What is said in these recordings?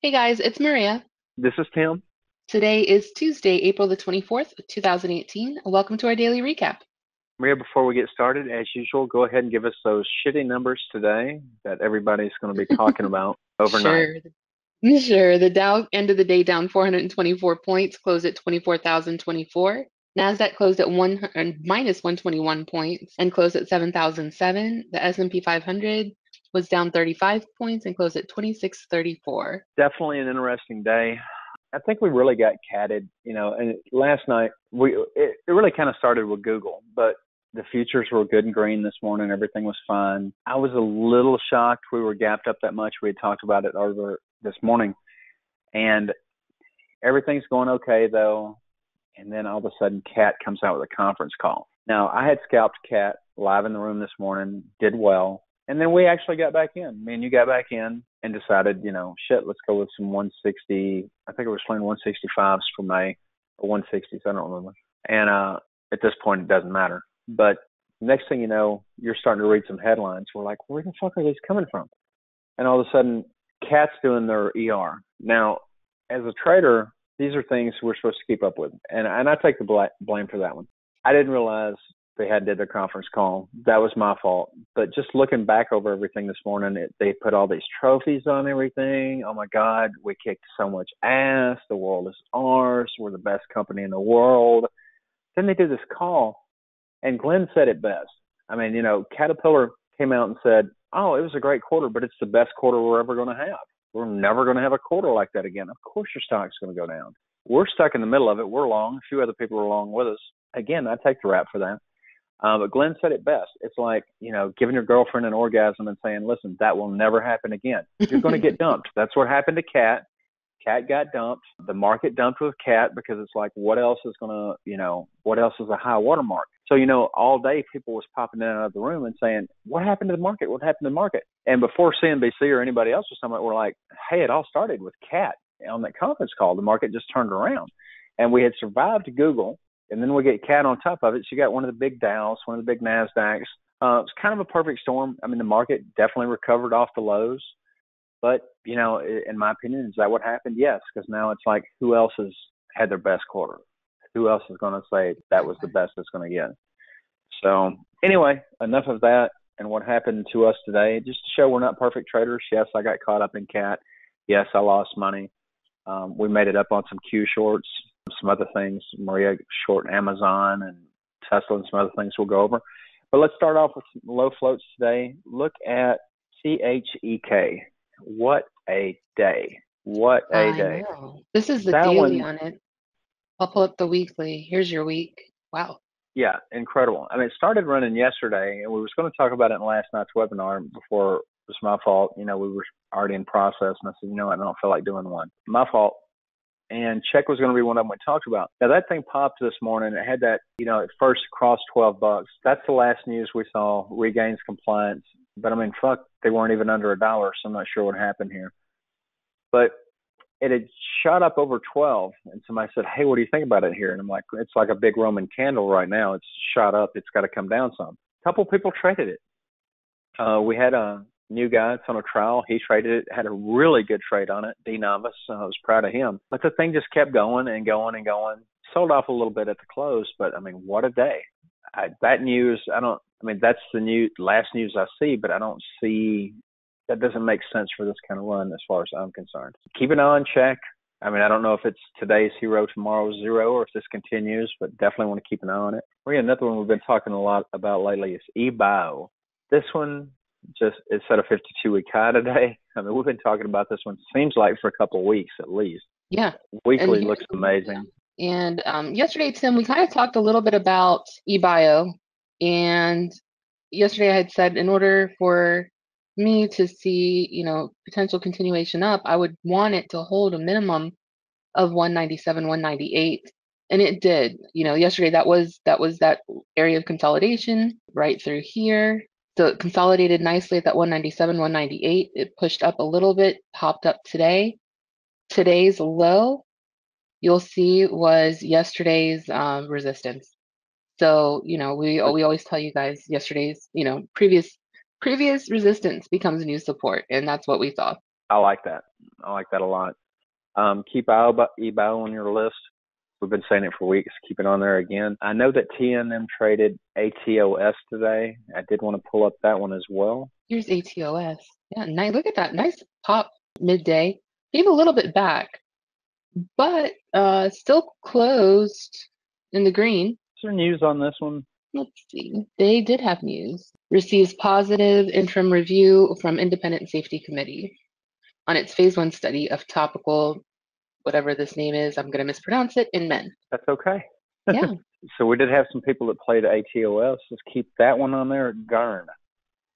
Hey guys, it's Maria. This is Tim. Today is Tuesday, April the 24th, 2018. Welcome to our daily recap. Maria, before we get started, as usual, go ahead and give us those shitty numbers today that everybody's going to be talking about overnight. Sure. Sure. The Dow ended the day down 424 points, closed at 24,024. Nasdaq closed at minus 121 points and closed at 7,007. The S&P 500 was down 35 points and closed at 2634. Definitely an interesting day. I think we really got catted, and last night it really kind of started with Google, but the futures were good and green this morning. Everything was fine. I was a little shocked we were gapped up that much. We had talked about it earlier this morning, and everything's going okay though. And then all of a sudden, Cat comes out with a conference call. Now, I had scalped Cat live in the room this morning, did well, and then we actually got back in. Me and you got back in and decided, shit, let's go with some 160. I think it was playing 165s for May or 160s. I don't remember. And at this point, it doesn't matter. But next thing you know, you're starting to read some headlines. We're like, where the fuck are these coming from? And all of a sudden, Cat's doing their ER. Now, as a trader, these are things we're supposed to keep up with, and I take the blame for that one. I didn't realize they had did their conference call. That was my fault. But just looking back over everything this morning, they put all these trophies on everything. Oh my God, we kicked so much ass. The world is ours. We're the best company in the world. Then they did this call, and Glenn said it best. I mean, Caterpillar came out and said, "Oh, it was a great quarter, but it's the best quarter we're ever going to have. We're never going to have a quarter like that again. Of course your stock's going to go down." We're stuck in the middle of it. We're long. A few other people are along with us. Again, I take the rap for that. But Glenn said it best. It's like, giving your girlfriend an orgasm and saying, listen, that will never happen again. You're going to get dumped. That's what happened to Cat. Cat got dumped. The market dumped with Cat because it's like, what else is going to, what else is a high watermark? So, all day people was popping in and out of the room and saying, what happened to the market? What happened to the market? And before CNBC or anybody else was talking about, we're like, hey, it all started with Cat on that conference call. The market just turned around. And we had survived Google, and then we get Cat on top of it. So you got one of the big Dows, one of the big NASDAQs. It's kind of a perfect storm. I mean, the market definitely recovered off the lows. But, in my opinion, is that what happened? Yes, because now it's like, who else has had their best quarter? Who else is going to say that was the best it's going to get? So anyway, enough of that and what happened to us today. Just to show we're not perfect traders. Yes, I got caught up in Cat. Yes, I lost money. We made it up on some Q shorts, some other things. Maria short Amazon and Tesla and some other things we'll go over. But let's start off with some low floats today. Look at CHEK. What a day. What a I day. know. This is the That daily one, on it. I'll pull up the weekly. Here's your week. Wow. yeah, incredible. I mean, it started running yesterday, and we was going to talk about it in last night's webinar before it was my fault. We were already in process, and I said, I don't feel like doing one. My fault. And check was going to be one of them we talked about. Now, that thing popped this morning. It had that, at first crossed $12. That's the last news we saw, regains compliance. But, I mean, fuck, they weren't even under $1, so I'm not sure what happened here. But it had shot up over 12, and somebody said, hey, what do you think about it here? And I'm like, it's like a big Roman candle right now. It's shot up. It's got to come down some. A couple of people traded it. We had a new guy. It's on a trial. He traded it, had a really good trade on it. D Novice. I was proud of him. But the thing just kept going and going and going. Sold off a little bit at the close, but I mean, what a day. That news, that's the last news I see, but I don't see, that doesn't make sense for this kind of run as far as I'm concerned. Keep an eye on check. I mean, I don't know if it's today's hero, tomorrow's zero, or if this continues, but definitely want to keep an eye on it. Another one we've been talking a lot about lately is eBio. This one just is set a 52-week high today. I mean, we've been talking about this one, seems like for a couple of weeks at least. Yeah. And Weekly here's looks amazing. and yesterday, Tim, we kind of talked a little bit about eBio. And yesterday I had said in order for me to see, potential continuation up, I would want it to hold a minimum of 197, 198. And it did. Yesterday that area of consolidation right through here. So it consolidated nicely at that 197, 198. It pushed up a little bit, popped up today. Today's low, you'll see, was yesterday's resistance. So, we always tell you guys yesterday's, previous resistance becomes new support, and that's what we saw. I like that. I like that a lot. Keep eBay on your list. We've been saying it for weeks. Keep it on there again. I know that TNM traded ATOS today. I did want to pull up that one as well. Here's ATOS. Yeah, nice. Look at that. Nice pop midday. Gave a little bit back, but still closed in the green. Is there news on this one? Let's see. They did have news. Receives positive interim review from Independent Safety Committee on its phase 1 study of topical, whatever this name is, I'm going to mispronounce it, in men. That's okay. Yeah. So we did have some people that played ATOS. Let's keep that one on there. GERN.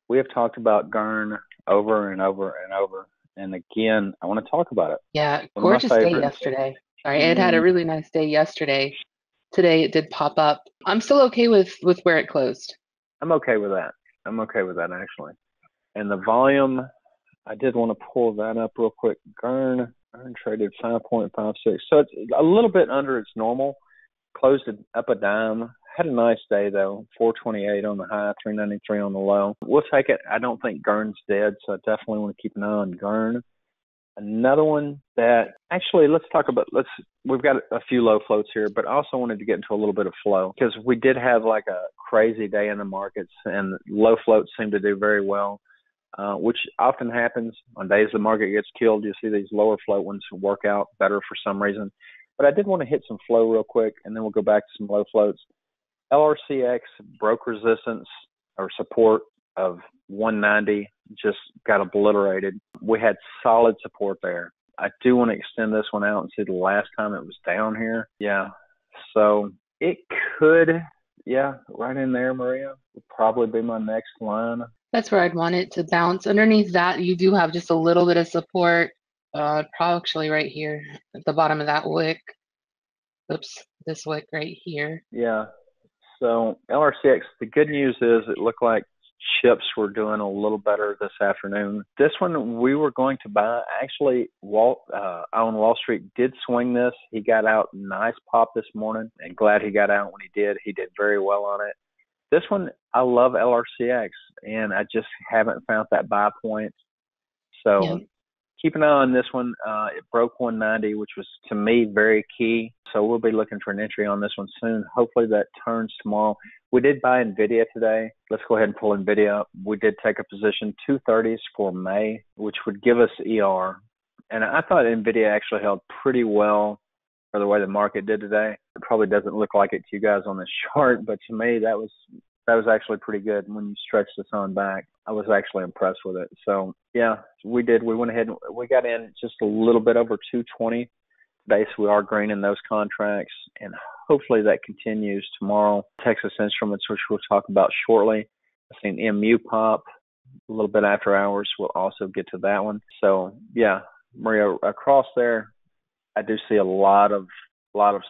We have talked about GERN over and over and over. And again, I want to talk about it. Yeah, One of my gorgeous day favorites. yesterday. Sorry, it had a really nice day yesterday. Today it did pop up. I'm still okay with where it closed. I'm okay with that. I'm okay with that, actually. And the volume, I did want to pull that up real quick. GERN traded 5.56. So it's a little bit under its normal. Closed it up a dime. Had a nice day, though. 428 on the high, 393 on the low. We'll take it. I don't think GERN's dead, so I definitely want to keep an eye on GERN. Another one that actually, we've got a few low floats here, but I also wanted to get into a little bit of flow because we did have like a crazy day in the markets, and low floats seem to do very well, which often happens on days the market gets killed. You see these lower float ones work out better for some reason. But I did want to hit some flow real quick, and then we'll go back to some low floats. LRCX broke resistance or support of 190, just got obliterated. We had solid support there. I do want to extend this one out and see the last time it was down here. Yeah. So it could, right in there, Maria, would probably be my next line. That's where I'd want it to bounce. Underneath that, you do have just a little bit of support, probably actually right here at the bottom of that wick. Oops, this wick right here. Yeah. So LRCX, the good news is it looked like chips were doing a little better this afternoon. This one we were going to buy. Actually, Walt on Wall Street did swing this. He got out nice pop this morning, and glad he got out when he did. He did very well on it. This one, I love LRCX, and I just haven't found that buy point. So keep an eye on this one. It broke 190, which was, to me, very key. So we'll be looking for an entry on this one soon. Hopefully that turns tomorrow. We did buy NVIDIA today. Let's go ahead and pull NVIDIA up. We did take a position 230s for May, which would give us ER. And I thought NVIDIA actually held pretty well for the way the market did today. It probably doesn't look like it to you guys on this chart, but to me, that was actually pretty good when you stretch this on back. I was actually impressed with it. So, yeah, we did. We went ahead and we got in just a little bit over 220 today, so we are greening those contracts, and hopefully that continues tomorrow. Texas Instruments, which we'll talk about shortly. I've seen MU pop a little bit after hours. We'll also get to that one. So, yeah, Maria, across there, I do see a lot of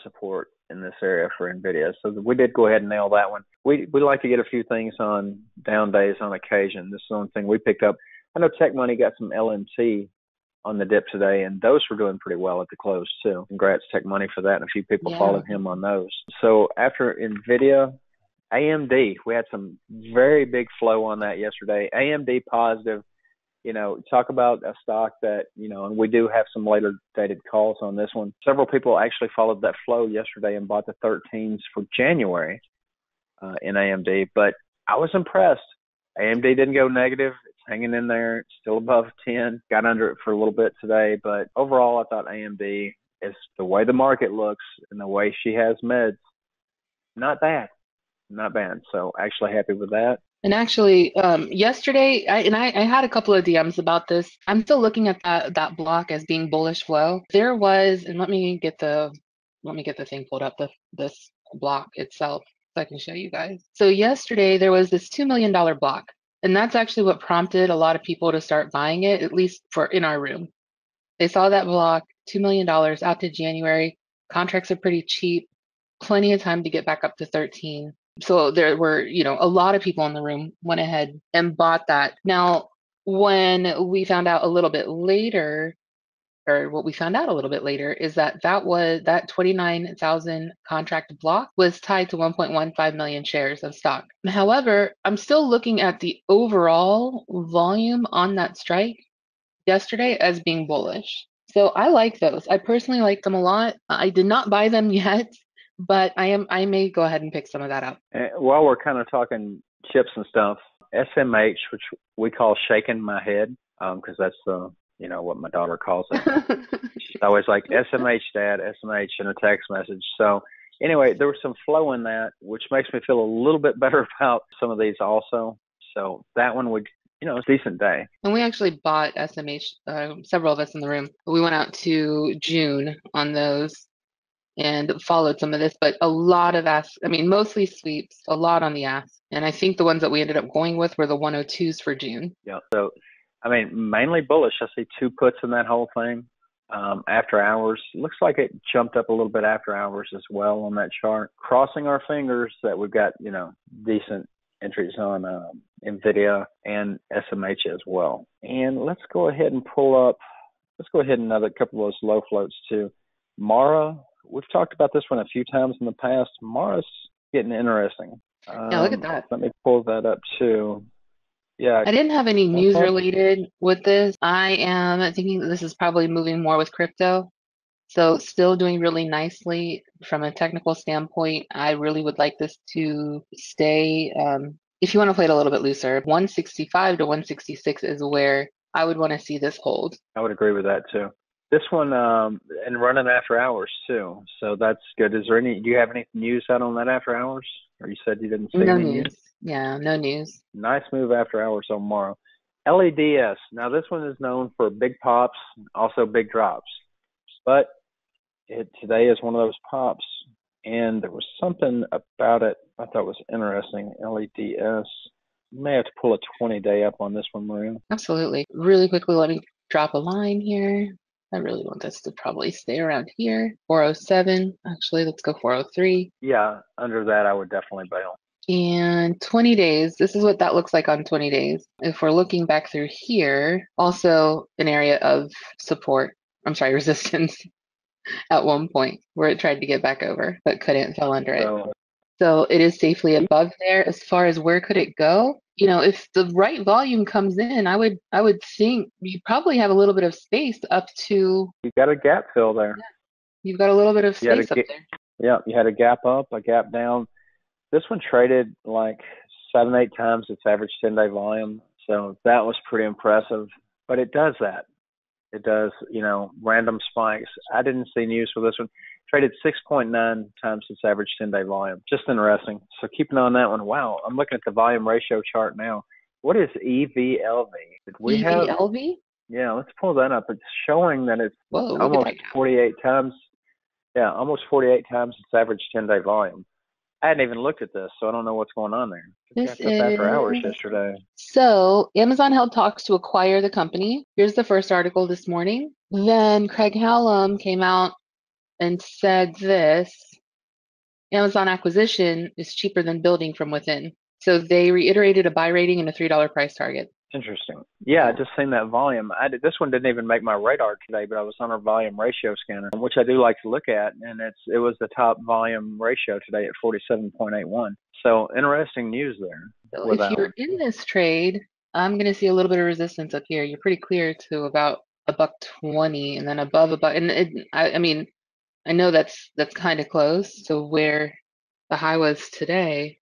support in this area for NVIDIA. So we did go ahead and nail that one. We like to get a few things on down days on occasion. This is the only thing we picked up. I know Tech Money got some LMT on the dip today, and those were doing pretty well at the close too. Congrats, Tech Money, for that. And a few people followed him on those. So after NVIDIA, AMD, we had some very big flow on that yesterday. AMD positive. You know, talk about a stock that, you know, and we do have some later dated calls on this one. Several people actually followed that flow yesterday and bought the 13s for January in AMD, but I was impressed. AMD didn't go negative. It's hanging in there. It's still above 10. Got under it for a little bit today, but overall, I thought AMD, is the way the market looks and the way she has meds, not bad. Not bad. So actually happy with that. And actually, yesterday, I had a couple of DMs about this. I'm still looking at that block as being bullish flow. There was, and let me get the thing pulled up, this block itself, so I can show you guys. So yesterday there was this $2 million block, and that's actually what prompted a lot of people to start buying it, at least for in our room. They saw that block, $2 million out to January. Contracts are pretty cheap, plenty of time to get back up to 13. So there were, you know, a lot of people in the room went ahead and bought that. Now, when we found out a little bit later, or what we found out a little bit later, is that 29,000 contract block was tied to 1.15 million shares of stock. However, I'm still looking at the overall volume on that strike. yesterday as being bullish. So I like those. I personally like them a lot. I did not buy them yet, but I may go ahead and pick some of that up. And while we're kind of talking chips and stuff, SMH, which we call shaking my head, because that's what my daughter calls it. She's always like SMH, Dad, SMH in a text message. So anyway, there was some flow in that, which makes me feel a little bit better about some of these also. So that one would, it's a decent day. And we actually bought SMH, several of us in the room. We went out to June on those and followed some of this, but a lot of asks, I mean, mostly sweeps, a lot on the ask. And I think the ones that we ended up going with were the 102s for June. Yeah. So, I mean, mainly bullish. I see two puts in that whole thing. After hours, looks like it jumped up a little bit after hours as well on that chart. Crossing our fingers that we've got, decent entries on NVIDIA and SMH as well. And let's go ahead and another couple of those low floats too. Mara, we've talked about this one a few times in the past. Mara's getting interesting. Yeah, look at that. Let me pull that up too. Yeah. I didn't have any news related with this. I am thinking that this is probably moving more with crypto. So still doing really nicely from a technical standpoint. I really would like this to stay. If you want to play it a little bit looser, 165 to 166 is where I would want to see this hold. I would agree with that too. This one and running after hours too, so that's good. Do you have any news out on that after hours? Or you said you didn't see No any news. Yeah, no news. Nice move after hours on Morrow. LEDS. Now this one is known for big pops, also big drops, but today is one of those pops, and there was something about it I thought was interesting. LEDS. You may have to pull a 20-day up on this one, Maria. Absolutely. Really quickly, let me drop a line here. I really want this to probably stay around here. 407. Actually, let's go 403. Yeah, under that, I would definitely bail. And 20 days, this is what that looks like on 20 days. If we're looking back through here, also an area of support, resistance at one point where it tried to get back over, but couldn't, fell under it. So it is safely above there. As far as where could it go? If the right volume comes in, I would think you probably have a little bit of space up to. You got a gap fill there. Yeah, you've got a little bit of space up there. Yeah, you had a gap up, a gap down. This one traded like 7-8 times its average 10-day volume, so that was pretty impressive. But it does that. It does, random spikes. I didn't see news for this one. Traded 6.9 times its average 10-day volume. Just interesting. So keep an eye on that one. Wow, I'm looking at the volume ratio chart now. What is EVLV? Did we EVLV? Yeah, let's pull that up. It's showing that it's almost 48 times. Yeah, almost 48 times its average 10-day volume. I hadn't even looked at this, so I don't know what's going on there. This is after hours yesterday. So Amazon held talks to acquire the company. Here's the first article this morning. Then Craig Hallam came out and said this: Amazon acquisition is cheaper than building from within. So they reiterated a buy rating and a $3 price target. Interesting. Yeah, I just seen that volume. This one didn't even make my radar today, but I was on our volume ratio scanner, which I do like to look at, and it was the top volume ratio today at 47.81. So interesting news there. So if you're in this trade, I'm going to see a little bit of resistance up here. You're pretty clear to about $1.20, and then above about, and I mean, I know that's kind of close to where the high was today.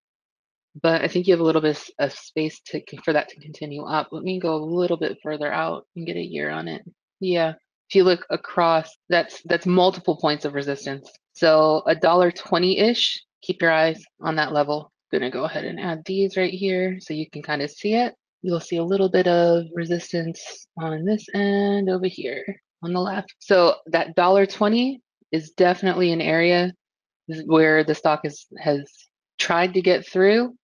But I think you have a little bit of space for that to continue up. Let me go a little bit further out and get a year on it. Yeah, if you look across, that's multiple points of resistance. So $1.20-ish. Keep your eyes on that level. Gonna go ahead and add these right here so you can kind of see it. You'll see a little bit of resistance on this end over here on the left. So that $1.20 is definitely an area where the stock has tried to get through.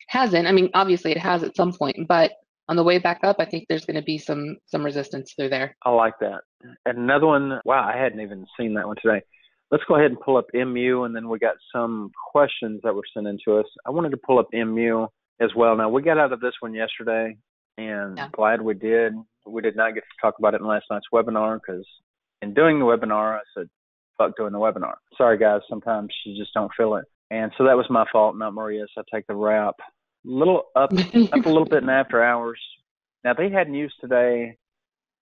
Hasn't. I mean, obviously it has at some point, but on the way back up, I think there's going to be some resistance through there. I like that. And another one, wow, I hadn't even seen that one today. Let's go ahead and pull up MU, and then we got some questions that were sent in to us. I wanted to pull up MU as well. Now, we got out of this one yesterday, and glad we did. We did not get to talk about it in last night's webinar because in doing the webinar, I said, fuck doing the webinar. Sorry, guys, sometimes you just don't feel it. And so that was my fault, not Maria's. I take the rap. Little up a little bit in after hours. Now they had news today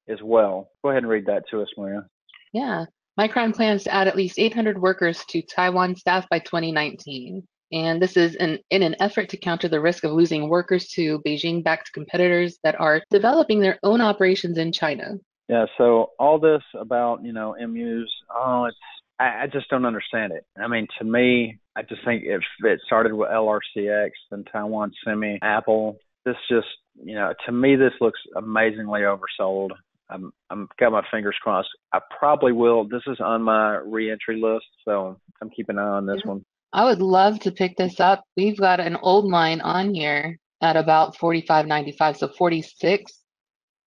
as well. Go ahead and read that to us, Maria. Yeah. Micron plans to add at least 800 workers to Taiwan staff by 2019. And this is in an effort to counter the risk of losing workers to Beijing-backed competitors that are developing their own operations in China. Yeah, so all this about, MUs, I just don't understand it. I mean, to me, I just think if it started with LRCX, then Taiwan Semi, Apple, this just, to me, this looks amazingly oversold. I'm got my fingers crossed. I probably will. This is on my re-entry list, so I'm keeping an eye on this one. I would love to pick this up. We've got an old line on here at about 45.95, so 46.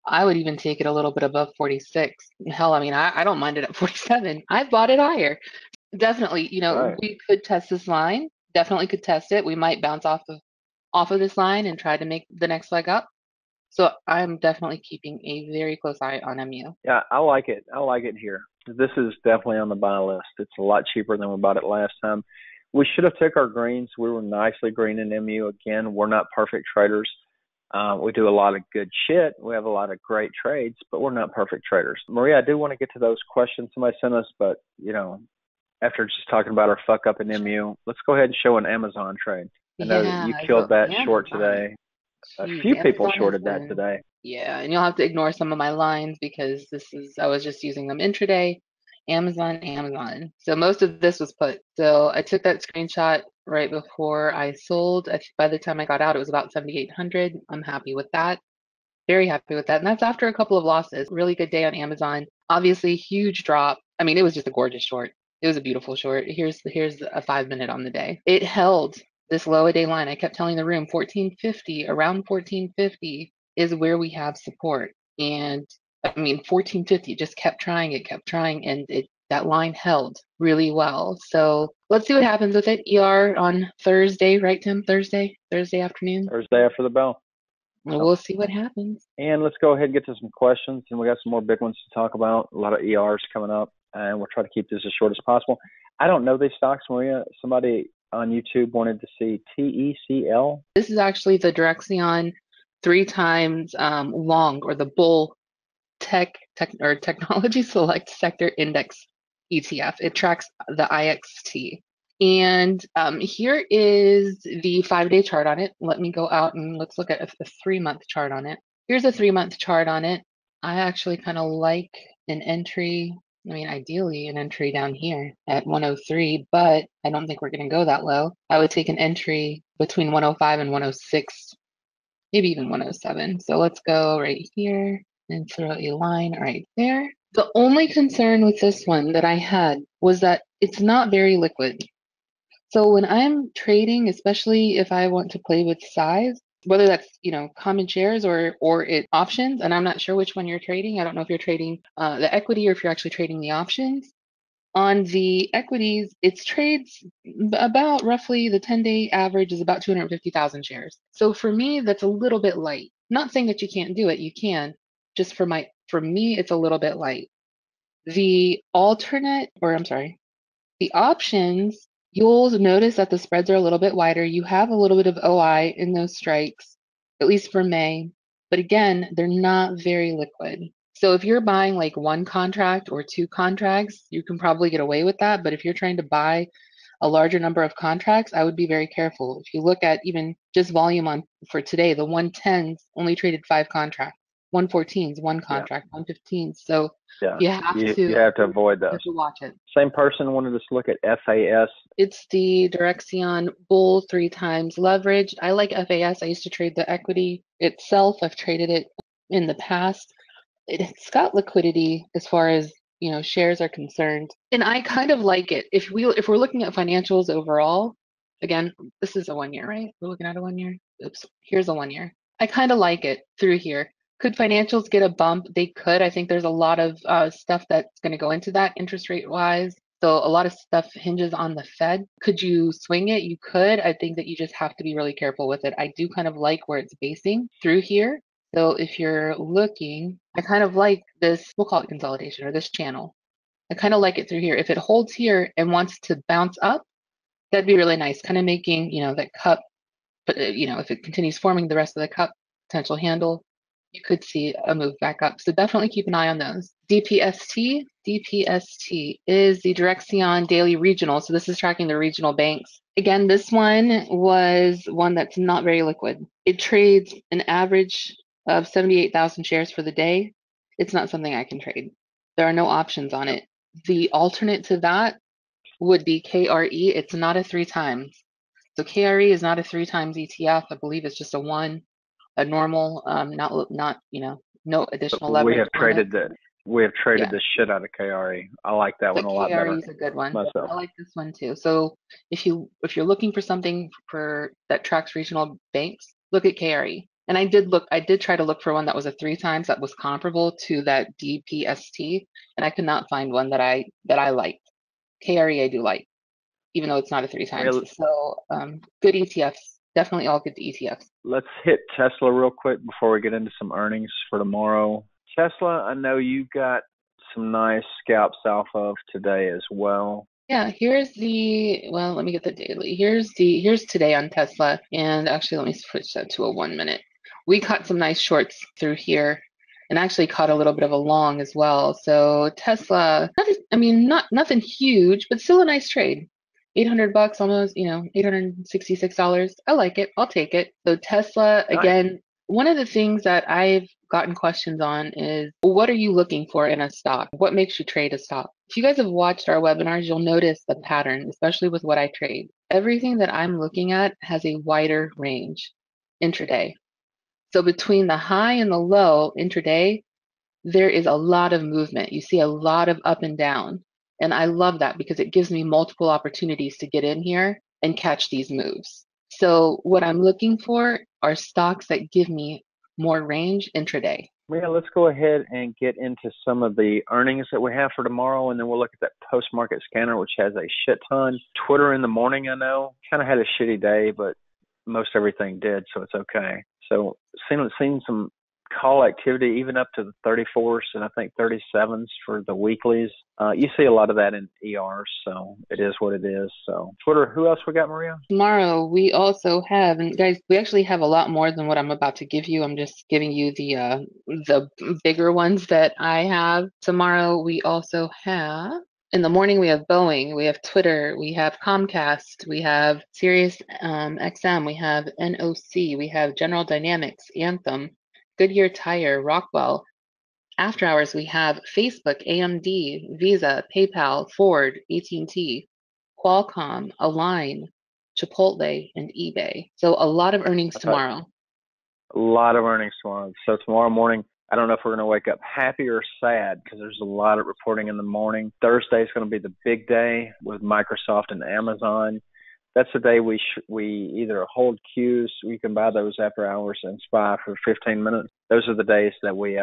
I would even take it a little bit above 46. Hell, I mean, I don't mind it at 47. I've bought it higher. Definitely, Right. we could test this line. Definitely could test it. We might bounce off of this line and try to make the next leg up. So I'm definitely keeping a very close eye on MU. Yeah, I like it. I like it here. This is definitely on the buy list. It's a lot cheaper than we bought it last time. We should have took our greens. We were nicely green in MU. Again, we're not perfect traders. We do a lot of good shit. We have a lot of great trades, but we're not perfect traders. Maria, I do want to get to those questions somebody sent us, but after just talking about our fuck up in MU, let's go ahead and show an Amazon trade. I know that Yeah, you so killed that short Amazon, today. A geez, few people Amazon has shorted that been, today. yeah, and you'll have to ignore some of my lines because I was just using them intraday. Amazon. So most of this was put. So I took that screenshot right before I sold. By the time I got out, it was about 7,800. I'm happy with that. Very happy with that. And that's after a couple of losses. Really good day on Amazon. Obviously, huge drop. I mean, it was just a gorgeous short. It was a beautiful short. Here's a 5 minute on the day. It held this low a day line. I kept telling the room 1450, around 1450 is where we have support. And I mean, 1450 just kept trying, and that line held really well. So let's see what happens with it. ER on Thursday, right, Tim? Thursday afternoon. Thursday after the bell. We'll see what happens. And let's go ahead and get to some questions. And we got some more big ones to talk about. A lot of ERs coming up, and we'll try to keep this as short as possible. I don't know these stocks, Maria. Somebody on YouTube wanted to see TECL. This is actually the Direxion 3 times long, or the bull technology select sector index ETF. It tracks the IXT. And here is the 5 day chart on it. Let me go out and let's look at a 3 month chart on it. Here's a 3 month chart on it. I actually kind of like an entry. I mean, ideally an entry down here at 103, but I don't think we're going to go that low. I would take an entry between 105 and 106, maybe even 107. So let's go right here and throw a line right there. The only concern with this one that I had was that it's not very liquid. So when I'm trading, especially if I want to play with size, whether that's common shares or it options, and I'm not sure which one you're trading. I don't know if you're trading the equity or if you're actually trading the options. On the equities, it trades about roughly the 10-day average is about 250,000 shares. So for me, that's a little bit light. Not saying that you can't do it, you can. Just for me, it's a little bit light. The the options, you'll notice that the spreads are a little bit wider. You have a little bit of OI in those strikes, at least for May. But again, they're not very liquid. So if you're buying like one contract or two contracts, you can probably get away with that. But if you're trying to buy a larger number of contracts, I would be very careful. If you look at even just volume for today, the 110s only traded 5 contracts, 114s, one Yeah, contract, 115s. So yeah. you have You to have to avoid you those. have to watch it. Same person wanted us to look at FAS. It's the Direxion Bull 3 times leverage. I like FAS. I used to trade the equity itself. I've traded it in the past. It's got liquidity as far as shares are concerned, and I kind of like it. If we're looking at financials overall, again, this is a 1 year, right? We're looking at a 1 year. Oops, here's a 1 year. I kind of like it through here. Could financials get a bump? They could. I think there's a lot of stuff that's going to go into that interest rate wise. So a lot of stuff hinges on the Fed. Could you swing it? You could. I think that you just have to be really careful with it. I do kind of like where it's basing through here. So if you're looking, I kind of like this, we'll call it consolidation or this channel. I kind of like it through here. If it holds here and wants to bounce up, that'd be really nice. Kind of making, that cup, but if it continues forming the rest of the cup, potential handle. you could see a move back up. So definitely keep an eye on those. DPST is the Direxion Daily Regional. So this is tracking the regional banks. Again, this one was one that's not very liquid. It trades an average of 78,000 shares for the day. It's not something I can trade. There are no options on it. The alternate to that would be KRE. It's not a 3 times. So KRE is not a 3 times ETF. I believe it's just a one, a normal, not no But additional leverage on it. we have traded Yeah, the shit out of KRE. I like that but one a lot KRE better is a good one. myself. I like this one too. So if you're looking for something for that tracks regional banks, look at KRE. And I did try to look for one that was a 3 times that was comparable to that DPST, and I could not find one that I liked. KRE I do like, even though it's not a 3 times. Maria, So good ETFs, definitely all good ETFs. let's hit Tesla real quick before we get into some earnings for tomorrow. Tesla, I know you got some nice scalps off of today as well. Yeah, well, let me get the daily. Here's today on Tesla. And actually, let me switch that to a 1 minute. We caught some nice shorts through here and actually caught a little bit of a long as well. So Tesla, not nothing huge, but still a nice trade. $800 almost, $866. I like it. I'll take it. So Tesla, Nice. again, one of the things that I've gotten questions on is what are you looking for in a stock? What makes you trade a stock? If you guys have watched our webinars, you'll notice the pattern, especially with what I trade. Everything that I'm looking at has a wider range intraday. So between the high and the low intraday, there is a lot of movement. You see a lot of up and down. And I love that because it gives me multiple opportunities to get in here and catch these moves. So what I'm looking for are stocks that give me more range intraday. Maria, let's go ahead and get into some of the earnings that we have for tomorrow, and then we'll look at that post-market scanner, which has a shit ton. Twitter in the morning, I know, kind of had a shitty day, but most everything did, so it's okay. So seen some call activity even up to the 34s and I think 37s for the weeklies. You see a lot of that in ERs, so it is what it is. So Twitter, who else we got, Maria? Tomorrow we also have, and guys, we actually have a lot more than what I'm about to give you. I'm just giving you the bigger ones that I have. Tomorrow we also have, in the morning we have Boeing, we have Twitter, we have Comcast, we have Sirius XM, we have NOC, we have General Dynamics, Anthem, Goodyear Tire, Rockwell. After hours we have Facebook, AMD, Visa, PayPal, Ford, AT&T, Qualcomm, Align, Chipotle, and eBay. So a lot of earnings I thought tomorrow. a lot of earnings tomorrow. So tomorrow morning, I don't know if we're going to wake up happy or sad because there's a lot of reporting in the morning. Thursday is going to be the big day with Microsoft and Amazon. That's the day we either hold queues. We can buy those after hours and SPY for 15 minutes. Those are the days that we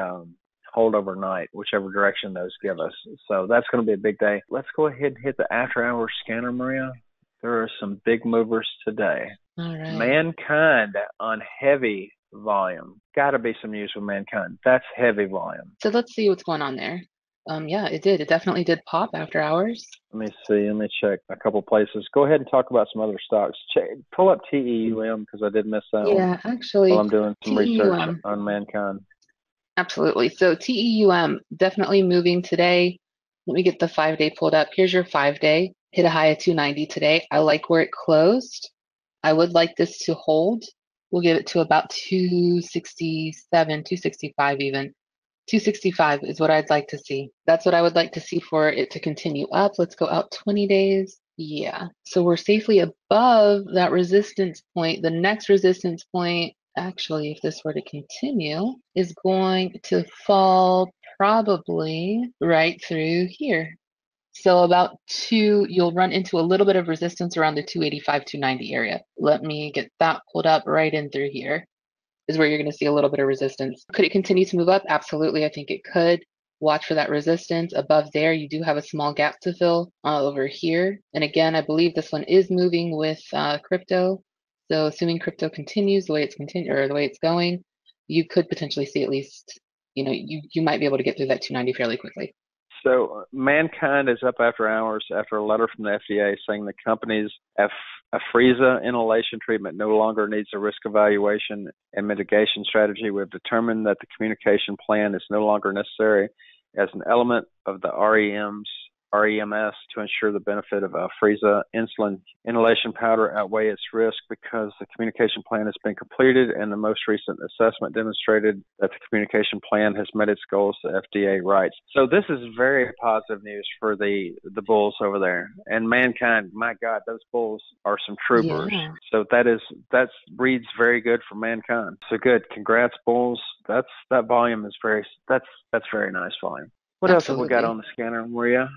hold overnight, whichever direction those give us. So that's going to be a big day. Let's go ahead and hit the after hours scanner, Maria. There are some big movers today. All right. Mankind on heavy volume. Got to be some news with Mankind. That's heavy volume. So let's see what's going on there. Yeah, it did. It definitely did pop after hours. Let me see. Let me check a couple places. Go ahead and talk about some other stocks. Pull up TEUM because I did miss that one Yeah, while actually, I'm doing some research TEUM. on Mankind. Absolutely. So TEUM definitely moving today. Let me get the 5-day pulled up. Here's your 5-day. Hit a high of 290 today. I like where it closed. I would like this to hold. We'll give it to about 267, 265 even. 265 is what I'd like to see. That's what I would like to see for it to continue up. Let's go out 20 days. Yeah. So we're safely above that resistance point. The next resistance point, actually, if this were to continue, is going to fall probably right through here. So about you'll run into a little bit of resistance around the 285, 290 area. Let me get that pulled up right in through here is where you're going to see a little bit of resistance. Could it continue to move up? Absolutely, I think it could. Watch for that resistance. Above there, you do have a small gap to fill over here. And again, I believe this one is moving with crypto. So assuming crypto continues the way the way it's going, you could potentially see at least, you might be able to get through that 290 fairly quickly. So Mankind is up after hours after a letter from the FDA saying the company's Afrezza inhalation treatment no longer needs a risk evaluation and mitigation strategy. We have determined that the communication plan is no longer necessary as an element of the REMS to ensure the benefit of Afrezza insulin inhalation powder outweigh its risk because the communication plan has been completed and the most recent assessment demonstrated that the communication plan has met its goals, the FDA writes. So this is very positive news for the bulls over there. And MannKind, my God, those bulls are some troopers. Yeah. So that reads very good for MannKind. So good. Congrats, bulls. That volume is that's very nice volume. What else have we got Absolutely. on the scanner, Maria?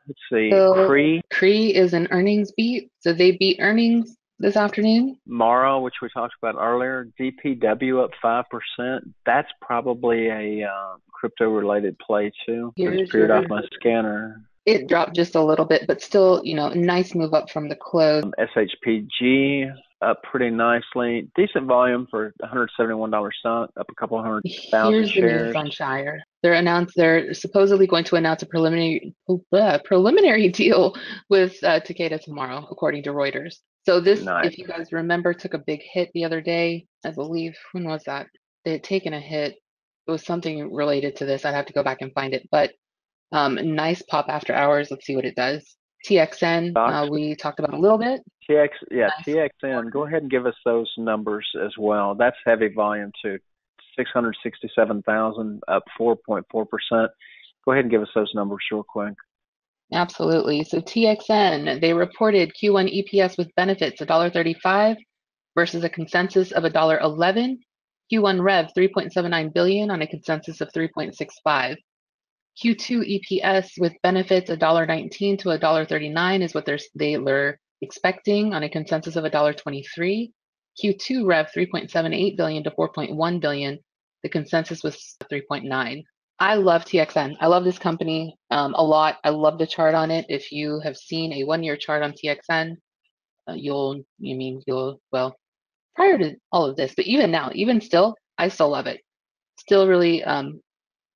Let's see. So Cree, Cree is an earnings beat. So they beat earnings this afternoon. Mara, which we talked about earlier, DPW up 5%. That's probably a crypto-related play too. I just Here's peered off your. my scanner. It dropped just a little bit, but still, nice move up from the close. SHPG up pretty nicely. Decent volume for $171 stock, up a couple 100,000 Here's the news shares. on Shire. They're supposedly going to announce a preliminary deal with Takeda tomorrow, according to Reuters. So this, Nice. if you guys remember, took a big hit the other day. I believe, when was that? They had taken a hit. It was something related to this. I'd have to go back and find it. But nice pop after hours. Let's see what it does. TXN, we talked about a little bit. Nice. TXN. Go ahead and give us those numbers as well. That's heavy volume too. 667,000, up 4.4%. Go ahead and give us those numbers real quick. Absolutely. So TXN, they reported Q1 EPS with benefits $1.35 versus a consensus of $1.11. Q1 rev 3.79 billion on a consensus of 3.65. Q2 EPS with benefits $1.19 to $1.39 is what they were expecting on a consensus of $1.23. Q2 rev 3.78 billion to 4.1 billion. The consensus was 3.9. I love TXN. I love this company a lot. I love the chart on it. If you have seen a 1-year chart on TXN, well, prior to all of this, but even now, even still, I still love it. Still really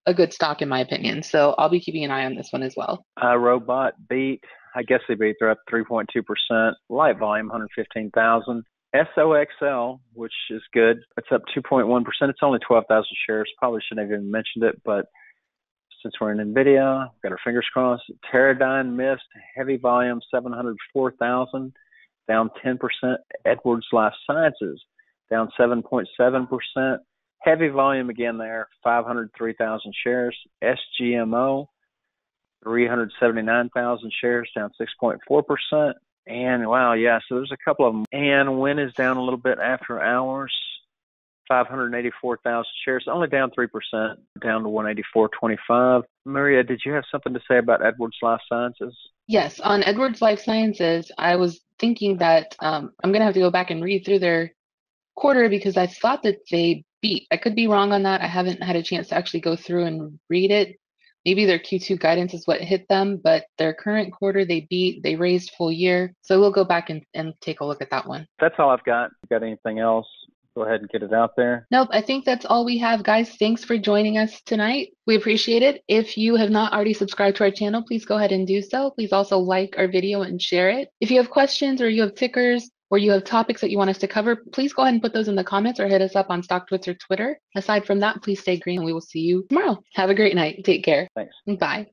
a good stock in my opinion. So I'll be keeping an eye on this one as well. Robot beat. I guess they beat. They're up 3.2%. Light volume, 115,000. SOXL, which is good. It's up 2.1%. It's only 12,000 shares. Probably shouldn't have even mentioned it, but since we're in NVIDIA, we've got our fingers crossed. Teradyne missed. Heavy volume, 704,000, down 10%. Edwards Life Sciences, down 7.7%. Heavy volume again there, 503,000 shares. SGMO, 379,000 shares, down 6.4%. And wow, yeah, so there's a couple of them. And Win is down a little bit after hours, 584,000 shares, only down 3%, down to 184.25. Maria, did you have something to say about Edwards Life Sciences? Yes, on Edwards Life Sciences, I was thinking that I'm going to have to go back and read through their quarter because I thought that they beat. I could be wrong on that. I haven't had a chance to actually go through and read it. Maybe their Q2 guidance is what hit them, but their current quarter they beat. They raised full year. So we'll go back and take a look at that one. That's all I've got. You got anything else? Go ahead and get it out there. Nope, I think that's all we have, guys. Thanks for joining us tonight. We appreciate it. If you have not already subscribed to our channel, please go ahead and do so. Please also like our video and share it. If you have questions or you have tickers or you have topics that you want us to cover, please go ahead and put those in the comments or hit us up on StockTwits or Twitter. Aside from that, please stay green and we will see you tomorrow. Have a great night. Take care. Thanks. Bye.